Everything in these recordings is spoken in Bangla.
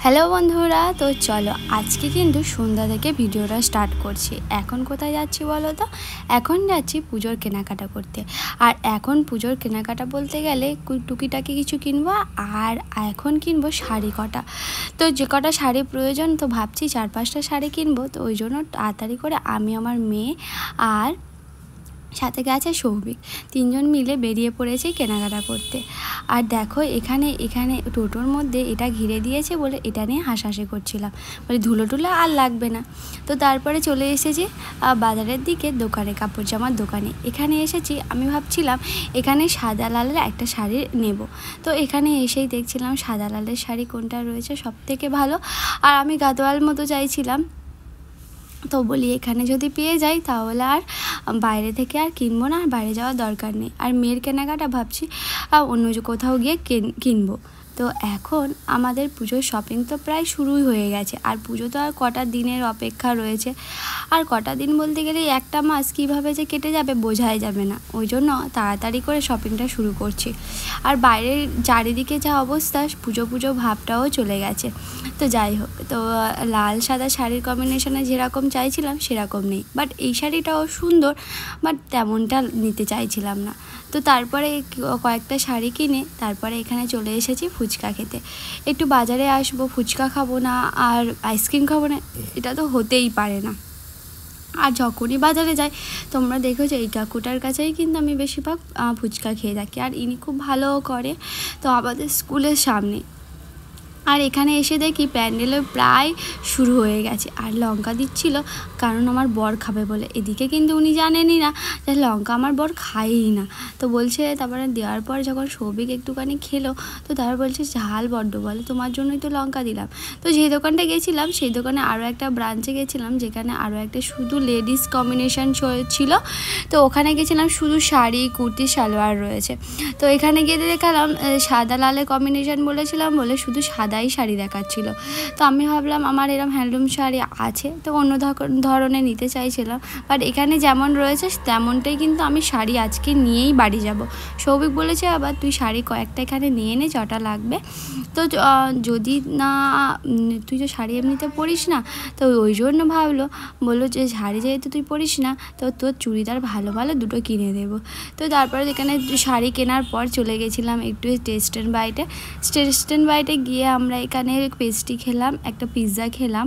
হ্যালো বন্ধুরা, তো চলো আজকে কিন্তু সন্ধ্যা থেকে ভিডিওটা স্টার্ট করছি। এখন কোথায় যাচ্ছি বলো তো? এখন যাচ্ছি পুজোর কেনাকাটা করতে। আর এখন পুজোর কেনাকাটা বলতে গেলে টুকিটাকি কিছু কিনবো, আর এখন কিনবো শাড়ি কটা। তো যে কটা শাড়ি প্রয়োজন, তো ভাবছি 4-5টা শাড়ি কিনবো। তো ওই জন্য তাড়াতাড়ি করে আমি, আমার মেয়ে আর সাথে গেছে সৌভিক, তিনজন মিলে বেরিয়ে পড়েছি কেনাকাটা করতে। আর দেখো এখানে টোটোর মধ্যে এটা ঘিরে দিয়েছে বলে এটা নিয়ে হাসাহাসি করছিলাম, বলে ধুলো টুলো আর লাগবে না। তো তারপরে চলে এসেছি বাজারের দিকে, দোকানে, কাপড় জামার দোকানে। এখানে এসেছি, আমি ভাবছিলাম এখানে সাদা লালের একটা শাড়ি নেব। তো এখানে এসেই দেখছিলাম সাদা লালের শাড়ি কোনটা রয়েছে সব থেকে ভালো। আর আমি গাদোয়াল মতো চাইছিলাম, তো বলি এখানে যদি পেয়ে যাই তাহলে আর বাইরে থেকে আর কিনবো না, আর বাইরে যাওয়ার দরকার নেই। আর মেয়ের কেনাকাটা ভাবছি অন্য কোথাও গিয়ে কিনবো। তো এখন আমাদের পুজোর শপিং তো প্রায় শুরুই হয়ে গেছে, আর পুজো তো আর কটা দিনের অপেক্ষা রয়েছে। আর কটা দিন বলতে গেলে একটা মাস কীভাবে যে কেটে যাবে বোঝাই যাবে না। ওই জন্য তাড়াতাড়ি করে শপিংটা শুরু করছি। আর বাইরের চারিদিকে যা অবস্থা, পুজো পুজো ভাবটাও চলে গেছে। তো যাই হোক, তো লাল সাদা শাড়ির কম্বিনেশনে যেরকম চাইছিলাম সেরকম নেই, বাট এই শাড়িটাও সুন্দর, বাট তেমনটা নিতে চাইছিলাম না। তো তারপরে কয়েকটা শাড়ি কিনে তারপরে এখানে চলে এসেছি ফুচকা খেতে। একটু বাজারে আসবো, ফুচকা খাবো না আর আইসক্রিম খাবো না, এটা তো হতেই পারে না। আর যখনই বাজারে যাই, তোমরা দেখেছো এই কাকুটার কাছেই কিন্তু আমি বেশিরভাগ ফুচকা খেয়ে থাকি, আর ইনি খুব ভালোও করে। তো আমাদের স্কুলের সামনে। আর এখানে এসে দেখি প্যান্ডেলও প্রায় শুরু হয়ে গেছে, আর লঙ্কা দিচ্ছিল, কারণ আমার বর খাবে বলে। এদিকে কিন্তু উনি জানেনই না যে লঙ্কা আমার বর খায়ই না। তো বলছে, তারপরে দেওয়ার পর যখন সৌভিক একটুখানি খেলো, তো তারপর বলছে ঝাল বড্ড, বলে তোমার জন্যই তো লঙ্কা দিলাম। তো যেই দোকানটা গেছিলাম সেই দোকানে আরও একটা ব্রাঞ্চে গেছিলাম, যেখানে আরও একটা শুধু লেডিস কম্বিনেশন ছিল। তো ওখানে গেছিলাম, শুধু শাড়ি, কুর্তি, সালোয়ার রয়েছে। তো এখানে গিয়ে দেখালাম সাদা লালের কম্বিনেশন বলেছিলাম বলে শুধু সাদাই শাড়ি দেখাচ্ছিল। তো আমি ভাবলাম আমার এরকম হ্যান্ডলুম শাড়ি আছে, তো অন্য ধরনের নিতে চাইছিলাম। বাট এখানে যেমন রয়েছে তেমনটাই কিন্তু আমি শাড়ি আজকে নিয়েই বাড়ি যাব। সৌভিক বলেছে আবার তুই শাড়ি কয়েকটা এখানে নিয়ে নে, যটা লাগবে। তো যদি না, তুই তো শাড়ি এমনিতে পরিস না, তো ওই জন্য বললো যে শাড়ি যেহেতু তুই পরিস না, তো তোর চুড়িদার ভালো ভালো দুটো কিনে দেবো। তো তারপরে এখানে শাড়ি কেনার পর চলে গেছিলাম একটু স্টেশন বাইটে গিয়ে আমরা এখানে পেস্ট্রি খেলাম, একটা পিৎজা খেলাম,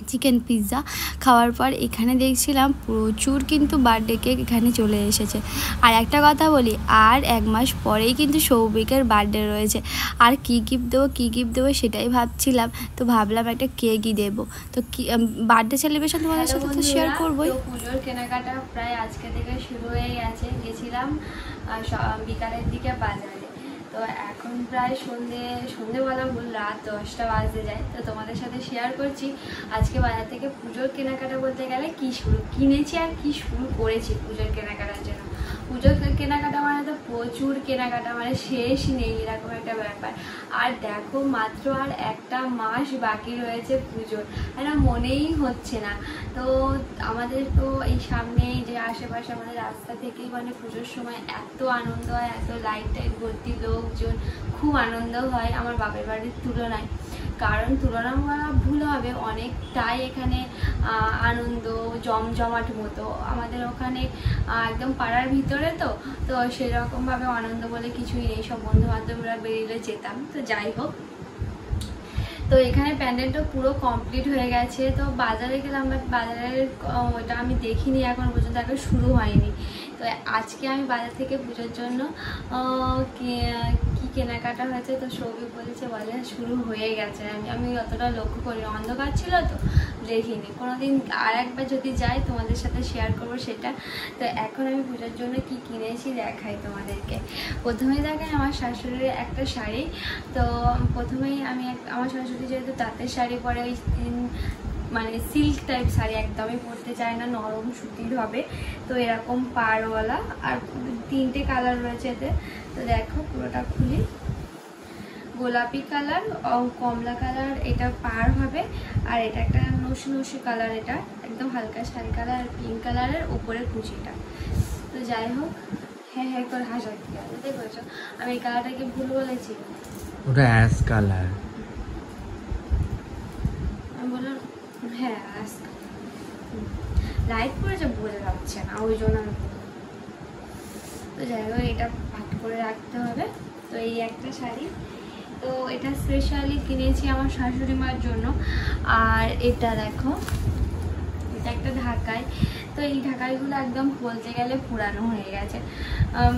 চিকেন পিৎজা। খাওয়ার পর এখানে দেখছিলাম প্রচুর কিন্তু বার্থডে কেক এখানে চলে এসেছে। আর একটা কথা বলি, আর 1 মাস পরেই কিন্তু সৌভিকের বার্থডে রয়েছে। আর কী গিফট দেবো সেটাই ভাবছিলাম। তো ভাবলাম একটা কেকই দেবো। তো বার্থডে সেলিব্রেশন তোমাদের সাথে তো শেয়ার করবোই। পুজোর কেনাকাটা প্রায় আজকে থেকে শুরু হয়ে গেছে। গেছিলাম বিকালের দিকে বাজারে। তো এখন প্রায় সন্ধেবেলা রাত 10টা বাজতে যায়। তো তোমাদের সাথে শেয়ার করছি আজকে বাজার থেকে পুজোর কেনাকাটা বলতে গেলে কিনেছি আর কি শুরু করেছি পুজোর কেনাকাটার জন্য। পুজোর কেনাকাটা মানে তো প্রচুর কেনাকাটা, মানে শেষ নেই, এরকম একটা ব্যাপার। আর দেখো মাত্র আর একটা মাস বাকি রয়েছে পুজোর, এটা মনেই হচ্ছে না। তো আমাদের তো এই সামনে যে আশেপাশে আমাদের রাস্তা থেকেই মানে পুজোর সময় এত আনন্দ হয়, এত লাইট ভর্তি লোকজন, খুব আনন্দ হয় আমার বাপের বাড়ির তুলনায়। কারণ তুলনা ভুল হবে, অনেকটাই এখানে আনন্দ জমজমাট মতো। আমাদের ওখানে একদম পাড়ার ভিতরে, তো সেরকমভাবে আনন্দ বলে কিছুই নেই, সব বন্ধু বান্ধবরা বেরিয়ে যেতাম। তো যাই হোক, তো এখানে প্যান্ডেলটা পুরো কমপ্লিট হয়ে গেছে। তো বাজারে গেলাম, বাট বাজারের ওটা আমি দেখিনি এখন পর্যন্ত, এখন শুরু হয়নি। তো আজকে আমি বাজার থেকে পুজোর জন্য কি কেনাকাটা হয়েছে, তো সৌভিক বলেছে বলে শুরু হয়ে গেছে। আমি অতটা লক্ষ্য করি, অন্ধকার ছিল তো দেখিনি। কোনোদিন আর একবার যদি যাই তোমাদের সাথে শেয়ার করবো সেটা। তো এখন আমি পুজোর জন্য কি কিনেছি দেখাই তোমাদেরকে। প্রথমেই দেখাই আমার শাশুড়ির একটা শাড়ি। তো প্রথমেই আমার শাশুড়ি যেহেতু তাঁতের শাড়ি পরে, ওই মানে সিল্ক টাইপ শাড়ি একদমই পরতে চায় না, নরম সুতির হবে। তো এরকম পাড়ওয়ালা, আর 3টে কালার রয়েছে এতে। তো দেখো পুরোটা খুলি, গোলাপি কালার, কমলা কালার এটা পার হবে, আর এটা একটা নসি কালার, এটা একদম হালকা শাড়ি কালার, আর পিঙ্ক কালারের উপরে কুচিটা। তো যাই হোক, হ্যাঁ করে হাসা কি আছে দেখেছো, আমি এই কালারটাকে ভুল বলেছি, ওটা অ্যাশ কালার। হ্যাঁ লাইট পড়েছে বোঝা যাচ্ছে না, ওই জন্য আমি তো যাই হোক এটা ভাট করে রাখতে হবে। তো এই একটা শাড়ি, তো এটা স্পেশালি কিনেছি আমার শাশুড়ি মার জন্য। আর এটা দেখো, এটা একটা ঢাকাই। তো এই ঢাকাইগুলো একদম বলতে গেলে পুরানো হয়ে গেছে।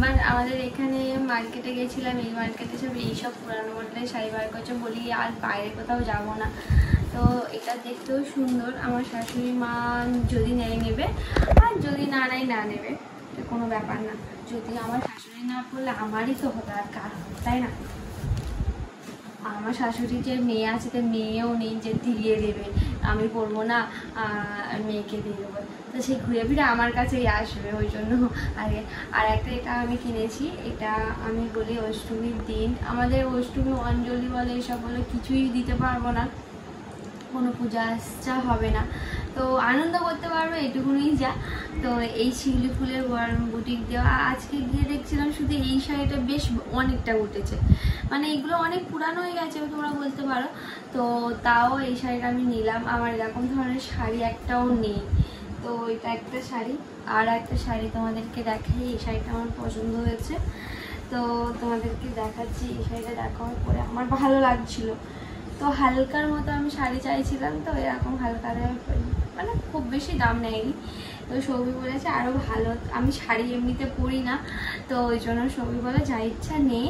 বাট আমাদের এখানে মার্কেটে গেছিলাম, এই মার্কেটে সব এইসব পুরানো মডেলের শাড়ি বার করছে, বলি আর বাইরে কোথাও যাব না। তো এটা দেখতেও সুন্দর, আমার শাশুড়ি মা যদি নেবে, আর যদি না নেবে, কোনো ব্যাপার না। যদি আমার শাশুড়ি না পড়লে আমারই তো হতো, আর কার, তাই না? আমার শাশুড়ি যে মেয়ে আছে, তো মেয়েও নেই যে দিয়ে দেবে, আমি পরবো না মেয়েকে দিয়ে দেবো, তো সে ঘুরে ফিরে আমার কাছেই আসবে, ওই জন্য আগে। আর একটা এটা আমি কিনেছি, এটা আমি বলি অষ্টমীর দিন, আমাদের অষ্টমী অঞ্জলি বলে এসব বলে কিছুই দিতে পারবো না, কোনো পূজা আর্চা হবে না, তো আনন্দ করতে পারবো এটুকুনই যা। তো এই শিউলি ফুলের বুটিক দেওয়া, আজকে গিয়ে দেখছিলাম শুধু এই শাড়িটা বেশ অনেকটা উঠেছে, মানে এগুলো অনেক পুরানো হয়ে গেছে তোমরা বলতে পারো। তো তাও এই শাড়িটা আমি নিলাম, আমার এরকম ধরনের শাড়ি একটাও নেই। তো এটা একটা শাড়ি, আর একটা শাড়ি তোমাদেরকে দেখাই, এই শাড়িটা আমার পছন্দ হয়েছে, তো তোমাদেরকে দেখাচ্ছি। এই শাড়িটা দেখার পরে আমার ভালো লাগছিল, তো হালকার মতো আমি শাড়ি চাইছিলাম, তো এরকম হালকা মানে খুব বেশি দাম নেয়নি। তো সৌভি বলেছে আরও ভালো, আমি শাড়ি এমনিতে পরি না, তো ওই জন্য সৌভি বলে যা ইচ্ছা নেই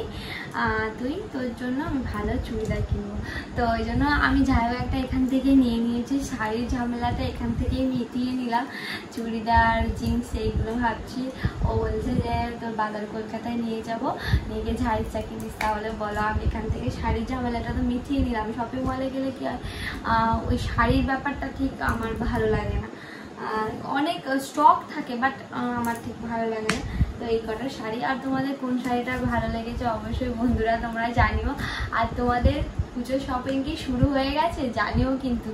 তুই, তোর জন্য আমি ভালো চুড়িদার কিনবো। তো ওই জন্য আমি যাই হোক একটা এখান থেকে নিয়ে নিয়েছি, শাড়ির ঝামেলাটা এখান থেকেই মিটিয়ে নিলাম, চুড়িদার জিন্স এইগুলো ভাবছি। ও বলছে যে তোর বাজার কলকাতায় নিয়ে যাবো, নিয়ে গিয়ে যা ইচ্ছা কিনিস, তাহলে বলো। আমি এখান থেকে শাড়ির ঝামেলাটা তো মিটিয়ে নিলাম। শপিং মলে গেলে কি ওই শাড়ির ব্যাপারটা ঠিক আমার ভালো লাগে না, অনেক স্টক থাকে, বাট আমার ঠিক ভালো লাগে না। তো এই কটা শাড়ি, আর তোমাদের কোন শাড়িটা ভালো লেগেছে অবশ্যই বন্ধুরা তোমরা জানিও। আর তোমাদের পুজোর শপিং কি শুরু হয়ে গেছে জানিও কিন্তু।